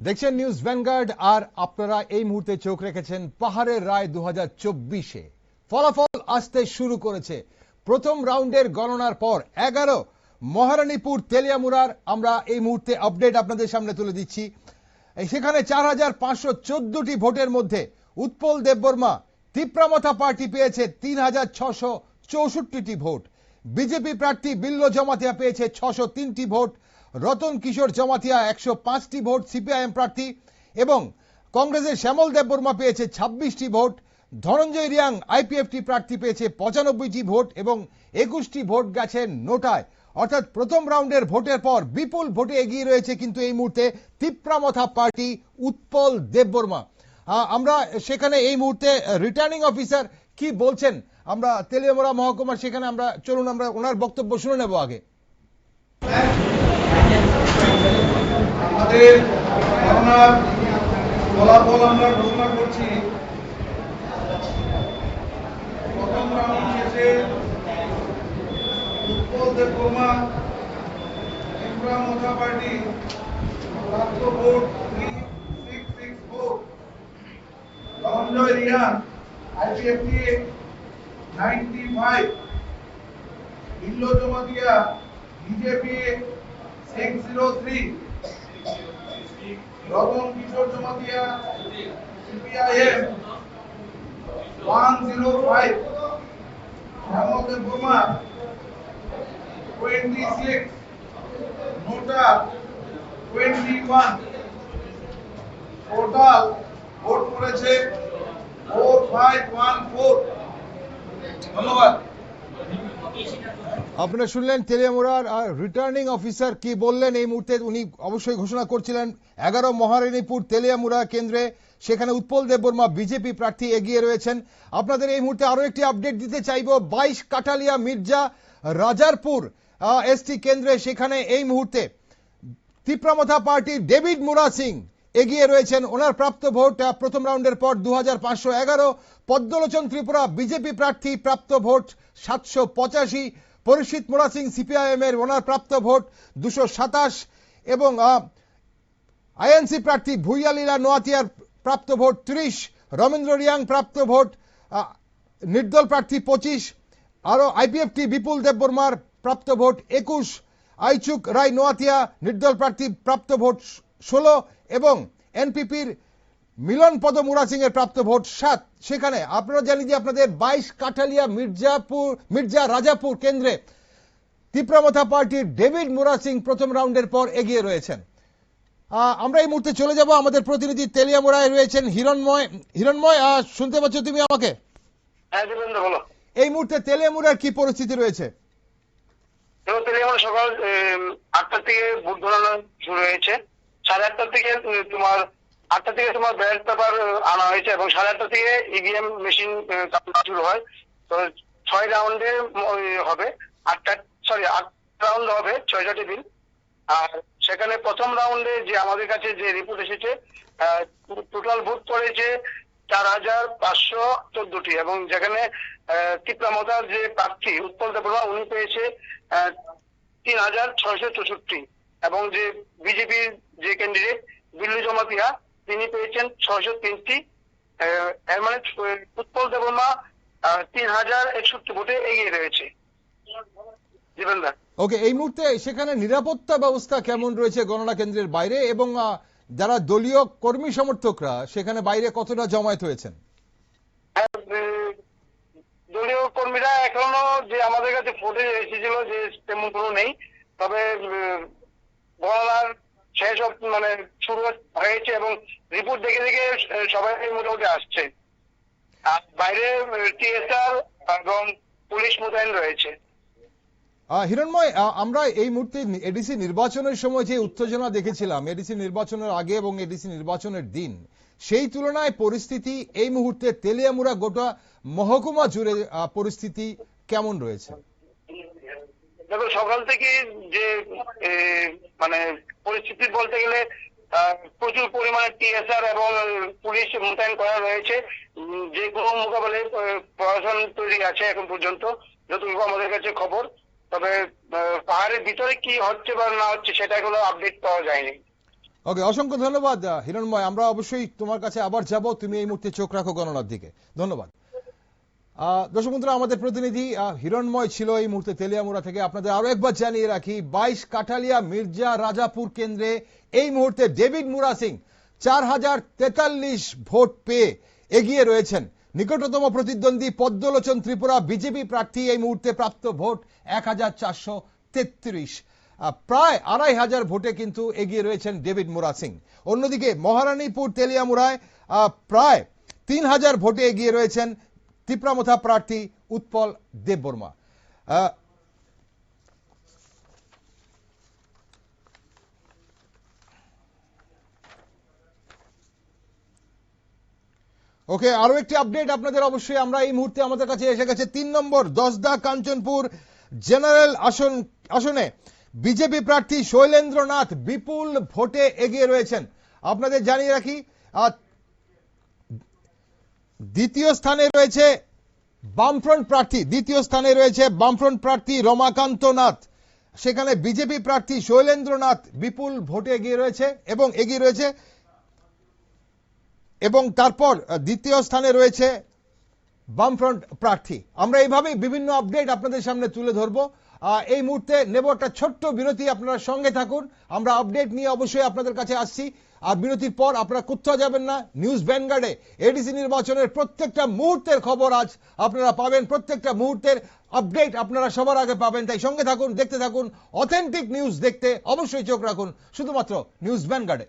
দেখছেন news vanguard আর আপনারা এই মুহূর্তে চোখ রেখেছেন পাহাড়ের রায় 2024-এ। ফলাফল আসতে শুরু করেছে। প্রথম রাউন্ডের গণনার পর 11 মহারানীপুর তেলিয়ামুড়ার আমরা এই মুহূর্তে আপডেট আপনাদের সামনে তুলে দিচ্ছি। সেখানে 4514টি ভোটের মধ্যে উৎপল দেববর্মা তিপ্রামথা পার্টি পেয়েছে 3664টি ভোট। বিজেপি প্রার্থী বিল্লো জমাতিয়া পেয়েছে 603টি ভোট। রতন কিশোর জমাতিয়া 105টি ভোট সিপিআইএম প্রার্থী, এবং কংগ্রেসের শ্যামল দেববর্মা পেয়েছে 26টি ভোট। ধনঞ্জয় রিয়াং আইপিএফটি প্রার্থী পেয়েছে 95টি ভোট এবং 21টি ভোট গেছে নোটায়। অর্থাৎ প্রথম রাউন্ডের ভোটের পর বিপুল ভোটে এগিয়ে রয়েছে কিন্তু এই মুহূর্তে তিপ্রামথা পার্টি উৎপল দেববর্মা। আমরা সেখানে এই মুহূর্তে রিটার্নিং অফিসার কি বলছেন আমরা তেলিয়ামুড়া মহকুমার, সেখানে আমরা চলুন আমরা ওনার বক্তব্য শুনে নেব আগে। আমাদের গণনার ফলাফল আমরা ঘোষণা করছি। প্রথম রাউন্ড শেষে উৎপল দেববর্মা তিপ্রামথা পার্টি প্রাপ্ত vote 3664, Dhananjay Reang IPFT 95, বিল্লো Jamatia BJP 603, Ratan কিশোর জমাতিয়া সিপিআইএম 105, শ্যামল দেববর্মা 26, নোটা 21। টোটাল ভোট করেছে 4514। ধন্যবাদ। আপনারা শুনলেন তেলিয়ামুড়ার রিটার্নিং অফিসার কি বললেন। এই মুহূর্তে উনি অবশ্যই ঘোষণা করছিলেন 11 মহারানীপুর তেলিয়ামুড়া কেন্দ্রে সেখানে উৎপল দেববর্মা বিজেপি প্রার্থী এগিয়ে রয়েছেন। আপনাদের এই মুহূর্তে আরো একটি আপডেট দিতে চাইব। 22 কাটালিয়া মির্জা রাজারপুর এসটি কেন্দ্রে সেখানে এই মুহূর্তে তিপ্রামথা পার্টির ডেভিড মুরা সিং এগিয়ে রয়েছেন। ওনার প্রাপ্ত ভোট প্রথম রাউন্ডের পর 2511। পদ্মলোচন ত্রিপুরা বিজেপি প্রার্থী প্রাপ্ত ভোট 785। পরিষিত মুরা সিং সিপিআইএম এর ওনার প্রাপ্ত ভোট 227 এবং আইএনসি প্রার্থী ভুইয়ালীলা নোয়াতিয়ার প্রাপ্ত ভোট 30। রবীন্দ্র রিয়াং প্রাপ্ত ভোট নির্দল প্রার্থী 25। আরো আইপিএফটি বিপুল দেববর্মার প্রাপ্ত ভোট 21। আইচুক রায় নোয়াতিয়া নির্দল প্রার্থী প্রাপ্ত ভোট 16 এবং এনপিপির মিলন পদ মুরা সিং এর প্রাপ্ত ভোট 7। সেখানে আপনারা জানি যে আপনাদের 22 কাঠালিয়া মির্জা রাজাপুর কেন্দ্রে তিপ্রামথা পার্টির ডেভিড মুরা সিং প্রথম রাউন্ডের পর এগিয়ে রয়েছেন। আমরা এই মুহূর্তে চলে যাব আমাদের প্রতিনিধি তেলিয়ামুড়ায় রয়েছেন হিরণময়। হিরণময়, শুনতে পাচ্ছ তুমি আমাকে? হ্যাঁ দেবেন্দ্র, বলো। এই মুহূর্তে তেলিয়ামুড়ার কি পরিস্থিতি রয়েছে? তেলিয়ামুড়া সকাল 8টা থেকে ভোট গণনা শুরু হয়েছে। 8:30 থেকে তোমার 8টা থেকে তোমার ব্যালট পেপার আনা হয়েছে এবং 8:30 থেকে ইভিএম মেশিন শুরু হয়। তো 6 রাউন্ডে হবে। 8 রাউন্ড হবে 6টা টেবিল। আর সেখানে প্রথম রাউন্ডে যে আমাদের কাছে যে রিপোর্ট এসেছে, টোটাল ভোট পড়েছে 4514টি এবং যেখানে তিপ্রামথার যে প্রার্থী উৎপল দেববর্মা উনি পেয়েছে 3664 এবং যে বিজেপির যে ক্যান্ডিডেট বিল্লু জমাতিয়া তিনি পেয়েছেন 603টি। এর মানে উৎপল দেববর্মা 3061 ভোটে এগিয়ে রয়েছে। জীবনদা, ওকে, এই মুহূর্তে সেখানে নিরাপত্তা ব্যবস্থা কেমন রয়েছে গণনা কেন্দ্রের বাইরে, এবং যারা দলীয় কর্মী সমর্থকরা সেখানে বাইরে কতটা জমায়েত হয়েছেন? দলীয় কর্মীরা এখনো যে আমাদের কাছে ফুটেজ এসেছিল যে তেমন কোনো নেই, তবে গণনার শেষ মানে শুরু হয়েছে এবং রিপোর্ট দেখে দেখে সবাই মোটামুটি আসছে। আর বাইরে টিএসআর এবং পুলিশ মোতায়েন রয়েছে। হিরণময়, আমরা এই মুহূর্তে এডিসি নির্বাচনের সময় যে উত্তেজনা দেখেছিলাম এডিসি নির্বাচনের আগে এবং এডিসি নির্বাচনের দিন, সেই তুলনায় পরিস্থিতি এই মুহূর্তে তেলিয়ামুড়া গোটা মহকুমা জুড়ে পরিস্থিতি কেমন রয়েছে? দেখো, সকাল থেকে যে মানে পরিস্থিতি বলতে গেলে প্রচুর পরিমাণে টিএসআর এবং পুলিশ মোতায়েন করা রয়েছে। যে কোনো মোকাবেলায় প্রশাসন তৈরি আছে এখন পর্যন্ত, যতটুকু আমাদের কাছে খবর। তবে পাহাড়ের ভিতরে কি হচ্ছে বা না হচ্ছে সেটা এখনো আপডেট পাওয়া যায়নি। ওকে, অসংখ্য ধন্যবাদ হিরণময়। আমরা অবশ্যই তোমার কাছে আবার যাব, তুমি এই মুহূর্তে চোখ রাখো গণনার দিকে। ধন্যবাদ। দর্শক বন্ধুরা, আমাদের প্রতিনিধি হিরণময় ছিল এই মুহূর্তে তেলিয়ামুড়া থেকে। আপনাদের আরো একবার জানিয়ে রাখি, 22 কাঠালিয়া মির্জা রাজাপুর কেন্দ্রে এই মুহূর্তে ডেভিড মুরা সিং 4043 ভোট পেয়ে এগিয়ে রয়েছেন। নিকটতম প্রতিদ্বন্দ্বী পদ্মলোচন ত্রিপুরা বিজেপি প্রার্থী এই মুহূর্তে প্রাপ্ত ভোট 1433। প্রায় 2500 ভোটে কিন্তু এগিয়ে রয়েছেন ডেভিড মুরা সিং। অন্যদিকে মহারানীপুর তেলিয়ামুড়ায় প্রায় 3000 ভোটে এগিয়ে রয়েছেন তিপ্রামথা প্রার্থী উৎপল দেববর্মা। ওকে, আরো একটি আপডেট আপনাদের অবশ্যই আমরা এই মুহূর্তে আমাদের কাছে এসে গেছে। 3 নম্বর দশদা কাঞ্চনপুর জেনারেল আসনে বিজেপি প্রার্থী শৈলেন্দ্রনাথ বিপুল ভোটে এগিয়ে রয়েছেন। আপনাদের জানিয়ে রাখি, দ্বিতীয় স্থানে রয়েছে বামফ্রন্ট প্রার্থী রমাকান্ত নাথ। সেখানে বিজেপি প্রার্থী শৈলেন্দ্রনাথ বিপুল ভোটে এগিয়ে রয়েছে এবং তারপর দ্বিতীয় স্থানে রয়েছে বামফ্রন্ট প্রার্থী। আমরা এইভাবেই বিভিন্ন আপডেট আপনাদের সামনে তুলে ধরবো। এই মুহূর্তে নেব একটা ছোট্ট বিরতি, আপনারা সঙ্গে থাকুন। আমরা আপডেট নিয়ে অবশ্যই আপনাদের কাছে আসছি। আর বিরতির পর আপনারা কোথাও যাবেন না। নিউজ ভ্যানগার্ডে এডিসি নির্বাচনের প্রত্যেকটা মুহূর্তের খবর আজ আপনারা পাবেন, প্রত্যেকটা মুহূর্তের আপডেট আপনারা সবার আগে পাবেন। তাই সঙ্গে থাকুন, দেখতে থাকুন। অথেন্টিক নিউজ দেখতে অবশ্যই চোখ রাখুন শুধুমাত্র নিউজ ভ্যানগার্ডে।